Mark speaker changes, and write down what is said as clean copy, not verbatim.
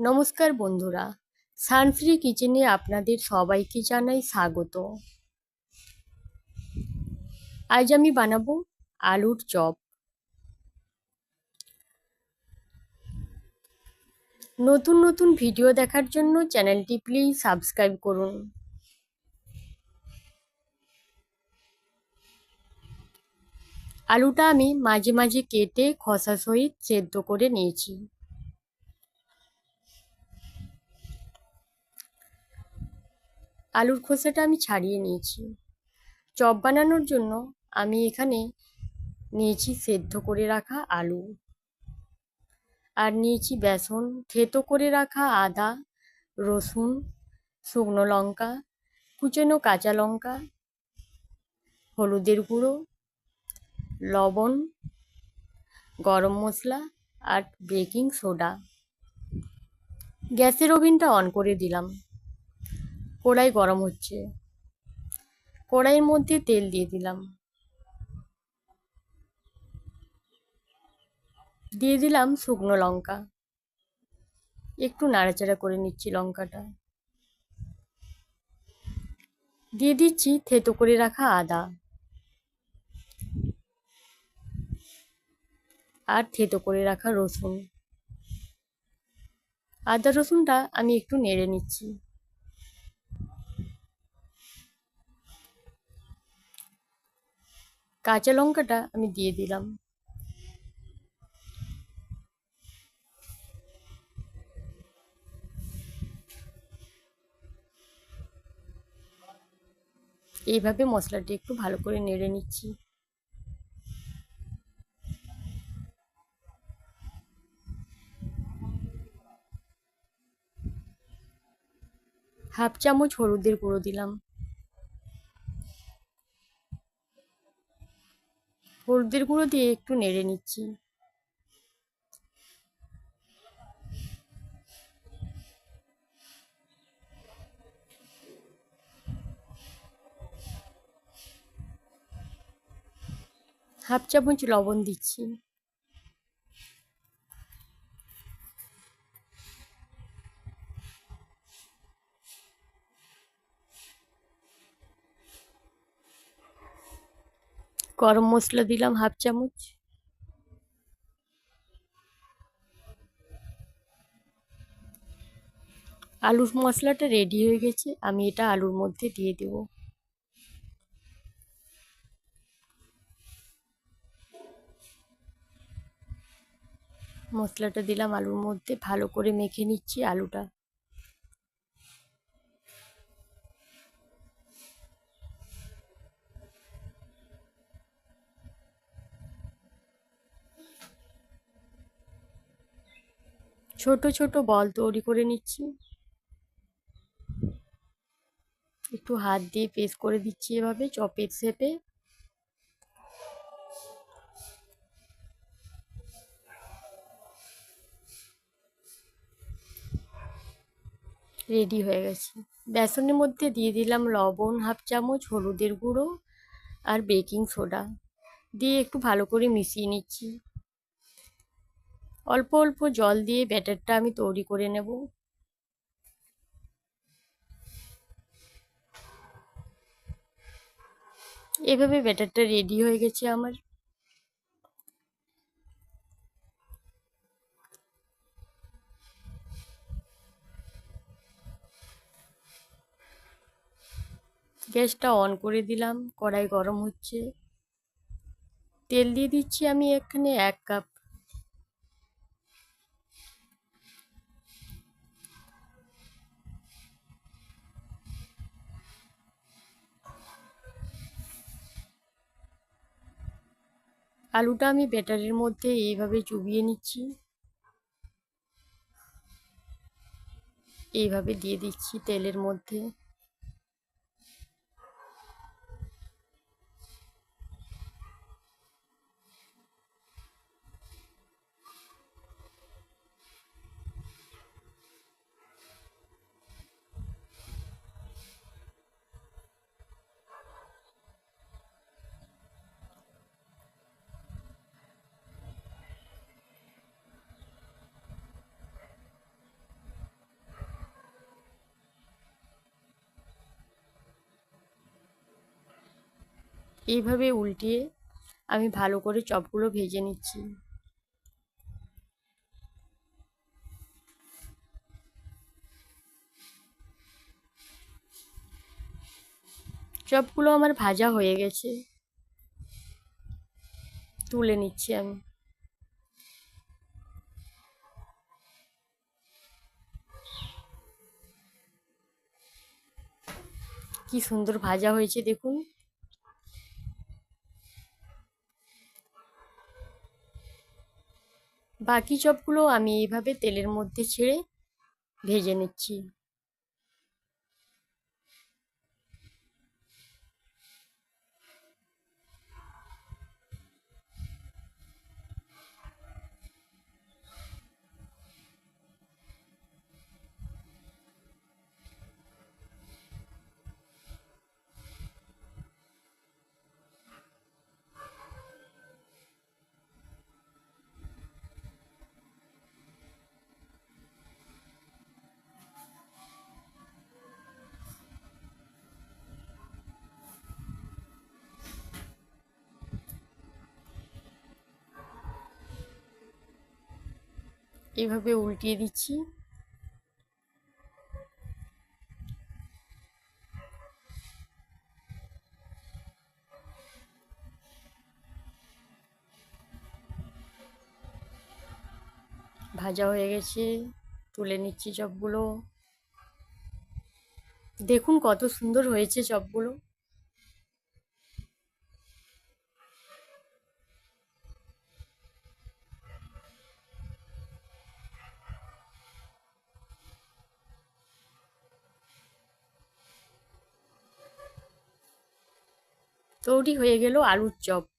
Speaker 1: নমস্কার বন্ধুরা, সানফ্রি কিচেনে আপনাদের সবাইকে জানাই স্বাগত। আজ আমি বানাবো আলুর চপ। নতুন নতুন ভিডিও দেখার জন্য চ্যানেলটি প্লিজ সাবস্ক্রাইব করুন। আলুটা আমি মাঝে মাঝে কেটে খোসা সহিত সেদ্ধ করে নিয়েছি। আলুর খোসাটা আমি ছাড়িয়ে নিয়েছি। চপ বানানোর জন্য আমি এখানে নিয়েছি সেদ্ধ করে রাখা আলু, আর নিয়েছি বেসন, থেতো করে রাখা আদা, রসুন, শুকনো লঙ্কা, কুচনো কাঁচা লঙ্কা, হলুদের গুঁড়ো, লবণ, গরম মশলা আর বেকিং সোডা। গ্যাসের ওভেনটা অন করে দিলাম। কড়াই গরম হচ্ছে। কড়াইয়ের মধ্যে তেল দিয়ে দিলাম। দিয়ে দিলাম শুকনো লঙ্কা। একটু নাড়াচাড়া করে নিচ্ছি লঙ্কাটা। দিয়ে দিচ্ছি থেতো করে রাখা আদা আর থেতো করে রাখা রসুন। আদা রসুনটা আমি একটু নেড়ে নিচ্ছি। কাঁচা লঙ্কাটা আমি দিয়ে দিলাম। এইভাবে মশলাটি একটু ভালো করে নেড়ে নিচ্ছি। হাফ চামচ হলুদের গুঁড়ো দিলাম। হলুদের গুঁড়ো দিয়ে একটু নেড়ে নিচ্ছি। হাফ চামচ লবণ দিচ্ছি। গরম মশলা দিলাম হাফ চামচ। আলুর মশলাটা রেডি হয়ে গেছে, আমি এটা আলুর মধ্যে দিয়ে দেব। মশলাটা দিলাম আলুর মধ্যে, ভালো করে মেখে নিচ্ছি আলুটা। ছোট ছোট বল তৈরি করে নিচ্ছি। একটু হাত দিয়ে প্রেস করে দিচ্ছি এভাবে চপের শেপে। রেডি হয়ে গেছে। বেসনের মধ্যে দিয়ে দিলাম লবণ হাফ চামচ, হলুদের গুঁড়ো আর বেকিং সোডা দিয়ে একটু ভালো করে মিশিয়ে নিচ্ছি। অল্প অল্প জল দিয়ে ব্যাটারটা আমি তৈরি করে নেব। এভাবে ব্যাটারটা রেডি হয়ে গেছে আমার। গ্যাসটা অন করে দিলাম। কড়াই গরম হচ্ছে। তেল দিয়ে দিচ্ছি আমি এখানে 1 কাপ। আলুটা আমি ব্যাটারের মধ্যে এইভাবে চুবিয়ে নিচ্ছি। এইভাবে দিয়ে দিচ্ছি তেলের মধ্যে। এইভাবে উল্টিয়ে আমি ভালো করে চপগুলো ভেজে নিচ্ছি। চপগুলো আমার ভাজা হয়ে গেছে, তুলে নিচ্ছি আমি। কি সুন্দর ভাজা হয়েছে দেখুন। বাকি চপগুলো আমি এইভাবে তেলের মধ্যে ছেড়ে ভেজে নিচ্ছি। এইভাবে উল্টিয়ে দিচ্ছি। ভাজা হয়ে গেছে, তুলে নিচ্ছি চপগুলো। দেখুন কত সুন্দর হয়েছে চপগুলো। তৈরি হয়ে গেল আলুর চপ।